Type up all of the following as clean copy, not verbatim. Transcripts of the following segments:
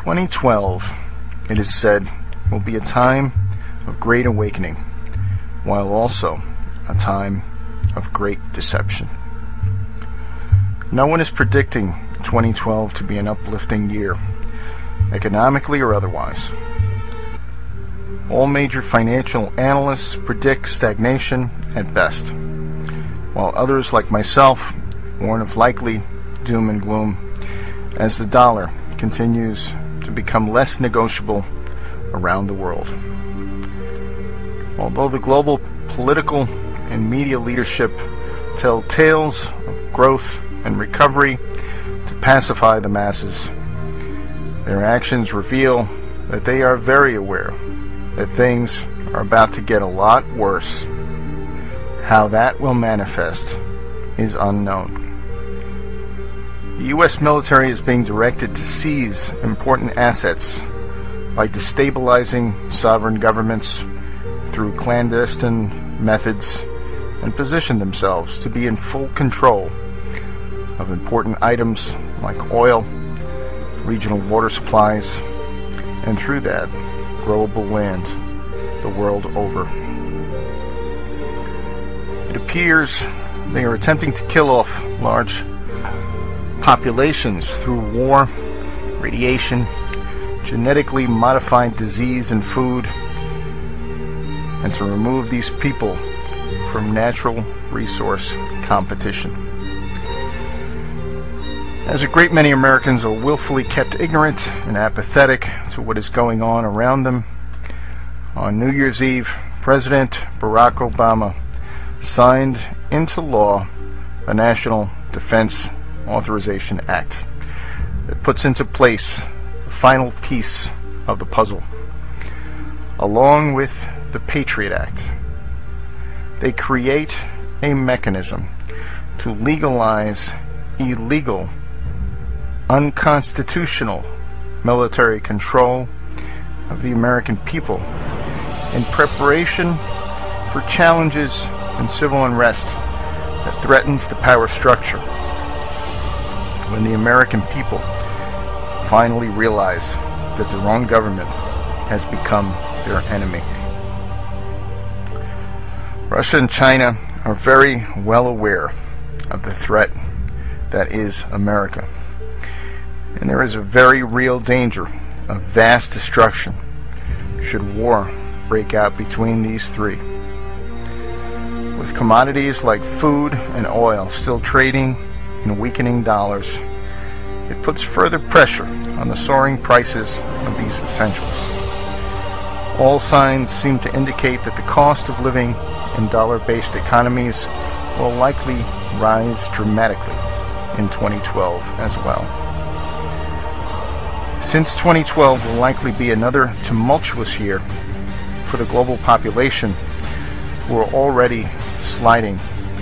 2012, it is said, will be a time of great awakening, while also a time of great deception. No one is predicting 2012 to be an uplifting year, economically or otherwise. All major financial analysts predict stagnation at best, while others like myself warn of likely doom and gloom as the dollar continues to become less negotiable around the world. Although the global political and media leadership tell tales of growth and recovery to pacify the masses, their actions reveal that they are very aware that things are about to get a lot worse. How that will manifest is unknown. The U.S. military is being directed to seize important assets by destabilizing sovereign governments through clandestine methods and position themselves to be in full control of important items like oil, regional water supplies, and through that, growable land the world over. It appears they are attempting to kill off large populations through war, radiation, genetically modified disease and food, and to remove these people from natural resource competition. As a great many Americans are willfully kept ignorant and apathetic to what is going on around them, on New Year's Eve, President Barack Obama signed into law the National Defense Authorization Act that puts into place the final piece of the puzzle, along with the Patriot Act. They create a mechanism to legalize illegal, unconstitutional military control of the American people in preparation for challenges and civil unrest that threatens the power structure when the American people finally realize that the wrong government has become their enemy. Russia and China are very well aware of the threat that is America, and there is a very real danger of vast destruction should war break out between these three. With commodities like food and oil still trading in weakening dollars, it puts further pressure on the soaring prices of these essentials. All signs seem to indicate that the cost of living in dollar-based economies will likely rise dramatically in 2012 as well. Since 2012 will likely be another tumultuous year for the global population who are already sliding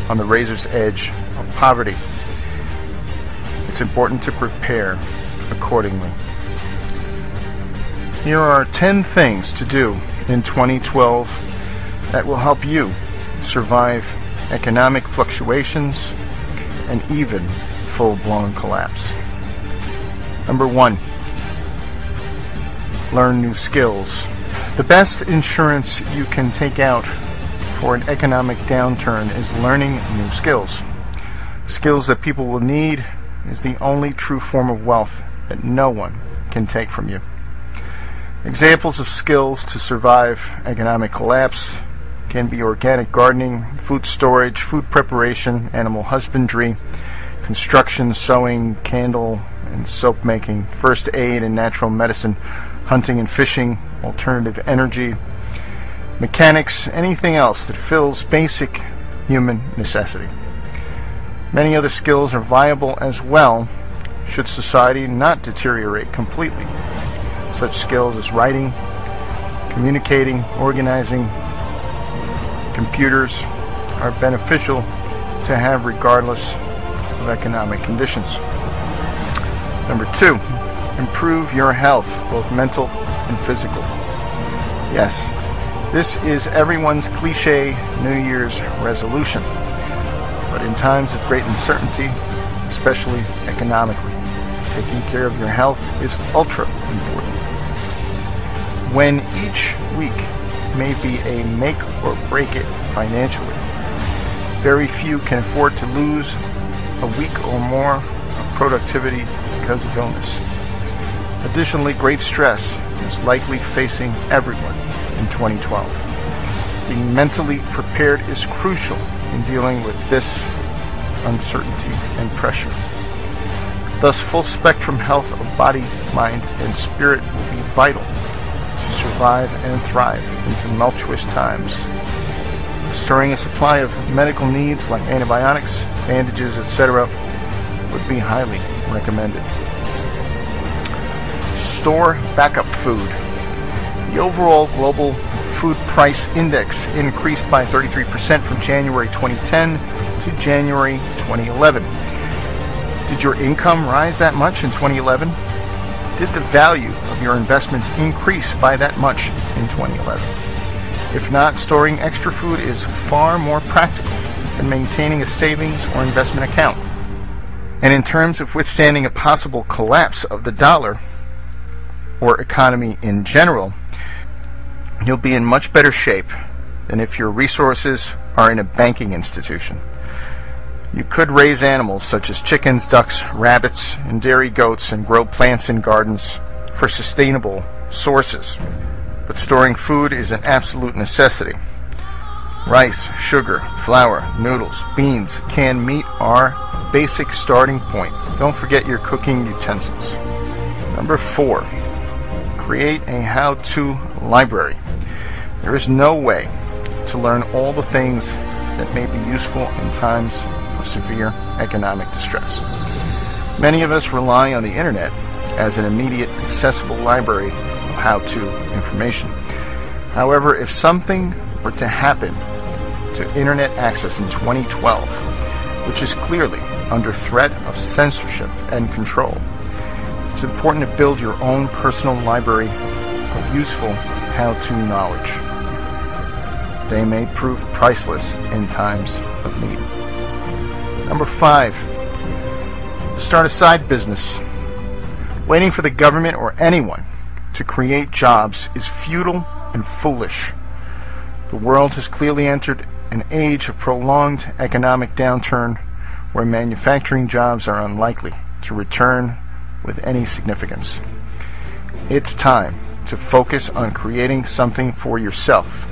on the razor's edge of poverty, it's important to prepare accordingly. Here are 10 things to do in 2012 that will help you survive economic fluctuations and even full-blown collapse. Number 1, learn new skills. The best insurance you can take out for an economic downturn is learning new skills. Skills that people will need is the only true form of wealth that no one can take from you. Examples of skills to survive economic collapse can be organic gardening, food storage, food preparation, animal husbandry, construction, sewing, candle and soap making, first aid and natural medicine, hunting and fishing, alternative energy, mechanics, anything else that fills basic human necessity. Many other skills are viable as well should society not deteriorate completely. Such skills as writing, communicating, organizing, computers are beneficial to have regardless of economic conditions. Number 2, improve your health, both mental and physical. Yes, this is everyone's cliche New Year's resolution, but in times of great uncertainty, especially economically, taking care of your health is ultra important. When each week may be a make or break it financially, very few can afford to lose a week or more of productivity because of illness. Additionally, great stress is likely facing everyone in 2012. Being mentally prepared is crucial in dealing with this uncertainty and pressure. Thus, full spectrum health of body, mind, and spirit will be vital to survive and thrive in tumultuous times. Storing a supply of medical needs like antibiotics, bandages, etc. would be highly recommended. Store backup food. The overall global food price index increased by 33% from January 2010 to January 2011. Did your income rise that much in 2011? Did the value of your investments increase by that much in 2011? If not, storing extra food is far more practical than maintaining a savings or investment account. And in terms of withstanding a possible collapse of the dollar or economy in general, you'll be in much better shape than if your resources are in a banking institution. You could raise animals such as chickens, ducks, rabbits, and dairy goats and grow plants in gardens for sustainable sources. But storing food is an absolute necessity. Rice, sugar, flour, noodles, beans, canned meat are basic starting point. Don't forget your cooking utensils. Number 4, create a how-to library. There is no way to learn all the things that may be useful in times of severe economic distress. Many of us rely on the internet as an immediate accessible library of how-to information. However, if something were to happen to internet access in 2012, which is clearly under threat of censorship and control, it's important to build your own personal library of useful how-to knowledge. They may prove priceless in times of need. Number 5, start a side business. Waiting for the government or anyone to create jobs is futile and foolish. The world has clearly entered an age of prolonged economic downturn where manufacturing jobs are unlikely to return with any significance. It's time to focus on creating something for yourself,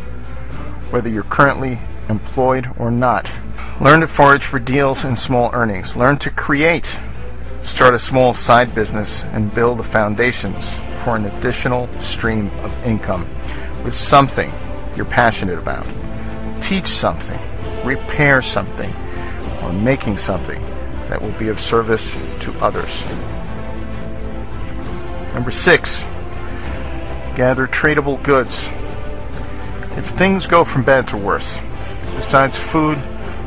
whether you're currently employed or not. Learn to forage for deals and small earnings. Learn to create. Start a small side business and build the foundations for an additional stream of income with something you're passionate about. Teach something, repair something, or making something that will be of service to others. Number 6, gather tradable goods. If things go from bad to worse, besides food,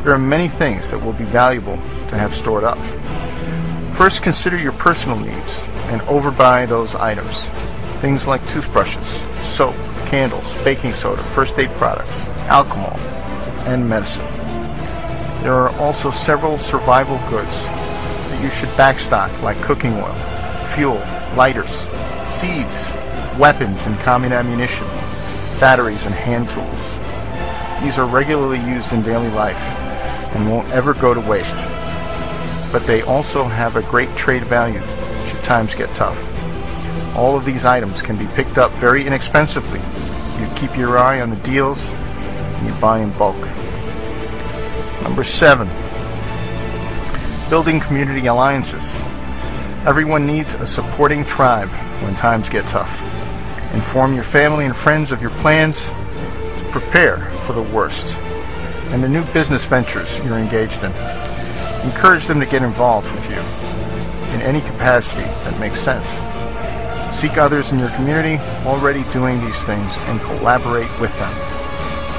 there are many things that will be valuable to have stored up. First, consider your personal needs and overbuy those items. Things like toothbrushes, soap, candles, baking soda, first aid products, alcohol, and medicine. There are also several survival goods that you should backstock, like cooking oil, fuel, lighters, seeds, weapons and common ammunition, batteries and hand tools. These are regularly used in daily life and won't ever go to waste. But they also have a great trade value should times get tough. All of these items can be picked up very inexpensively. You keep your eye on the deals and you buy in bulk. Number 7, building community alliances. Everyone needs a supporting tribe when times get tough. Inform your family and friends of your plans to prepare for the worst and the new business ventures you're engaged in. Encourage them to get involved with you in any capacity that makes sense. Seek others in your community already doing these things and collaborate with them.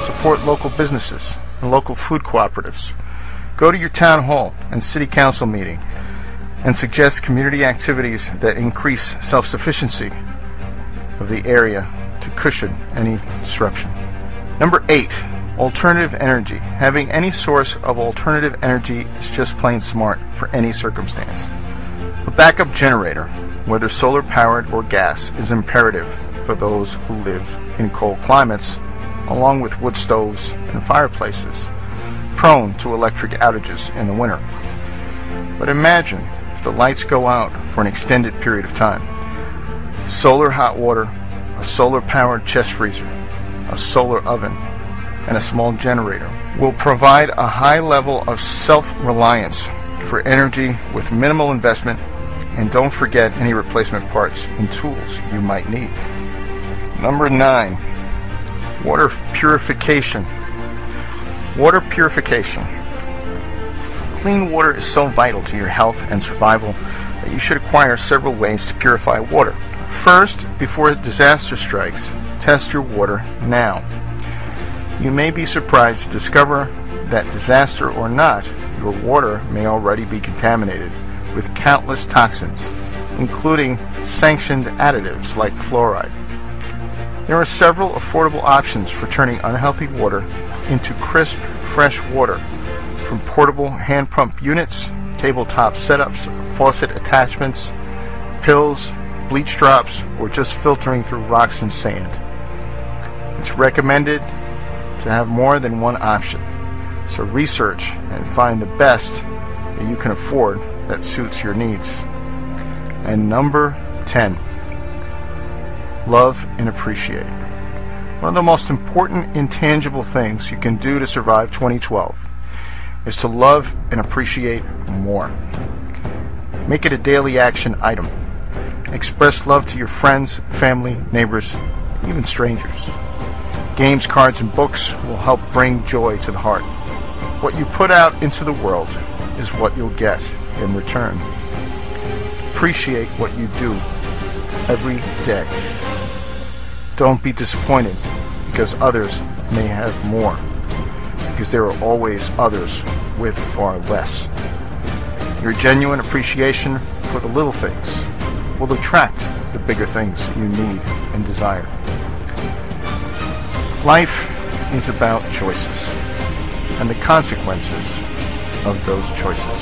Support local businesses and local food cooperatives. Go to your town hall and city council meeting and suggest community activities that increase self-sufficiency of the area to cushion any disruption. Number 8, alternative energy. Having any source of alternative energy is just plain smart for any circumstance. The backup generator, whether solar powered or gas, is imperative for those who live in cold climates, along with wood stoves and fireplaces, prone to electric outages in the winter. But imagine if the lights go out for an extended period of time. Solar hot water, a solar-powered chest freezer, a solar oven, and a small generator will provide a high level of self-reliance for energy with minimal investment, and don't forget any replacement parts and tools you might need. Number 9, water purification. Water purification. Clean water is so vital to your health and survival that you should acquire several ways to purify water. First, before a disaster strikes, test your water now. You may be surprised to discover that, disaster or not, your water may already be contaminated with countless toxins, including sanctioned additives like fluoride. There are several affordable options for turning unhealthy water into crisp, fresh water, from portable hand pump units, tabletop setups, faucet attachments, pills, bleach drops, or just filtering through rocks and sand. It's recommended to have more than one option, so research and find the best that you can afford that suits your needs. And number 10, love and appreciate. One of the most important intangible things you can do to survive 2012 is to love and appreciate more. Make it a daily action item. Express love to your friends, family, neighbors, even strangers. Games, cards, and books will help bring joy to the heart. What you put out into the world is what you'll get in return. Appreciate what you do every day. Don't be disappointed because others may have more, because there are always others with far less. Your genuine appreciation for the little things will attract the bigger things you need and desire. Life is about choices and the consequences of those choices.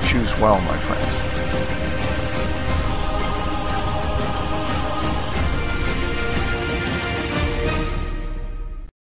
Choose well, my friends.